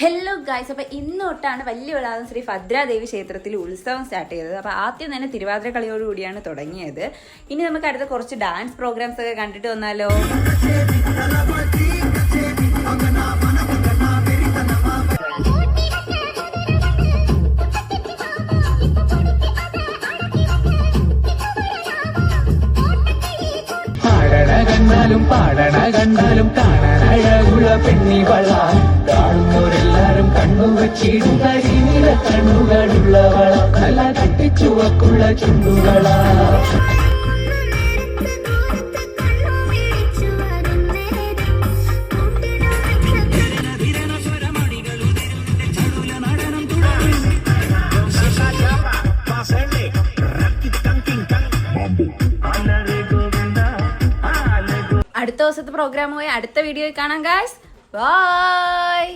Hello guys, അപ്പോൾ ഇന്ന് തൊട്ടാണ് വലിയ വിളാകം ശ്രീ ഭദ്രാദേവി ക്ഷേത്രത്തിൽ ഉത്സവം സ്റ്റാർട്ട് ചെയ്തത്. അപ്പോൾ ആദ്യം തന്നെ തിരുവാതിര കളിയോടുകൂടിയാണ് തുടങ്ങിയത്. ഇനി നമുക്ക് അടുത്ത കുറച്ച് ഡാൻസ് പ്രോഗ്രാംസ് ഒക്കെ കണ്ടിട്ട് വന്നാലോ. കണ്ടാലും പാടണ കണ്ടാലും കാണാൻ അഴകുള്ള പെണ്ണിവള, കാണുന്നവരെല്ലാരും കണ്ണു വച്ചിടും കരിനില കണ്ണുകളുള്ളവള, നല്ല കട്ടിച്ചുവക്കുള്ള ചുണ്ടുകള. അടുത്ത ദിവസത്തെ പ്രോഗ്രാമുമായി അടുത്ത വീഡിയോയിൽ കാണാം ഗൈസ്. ബൈ.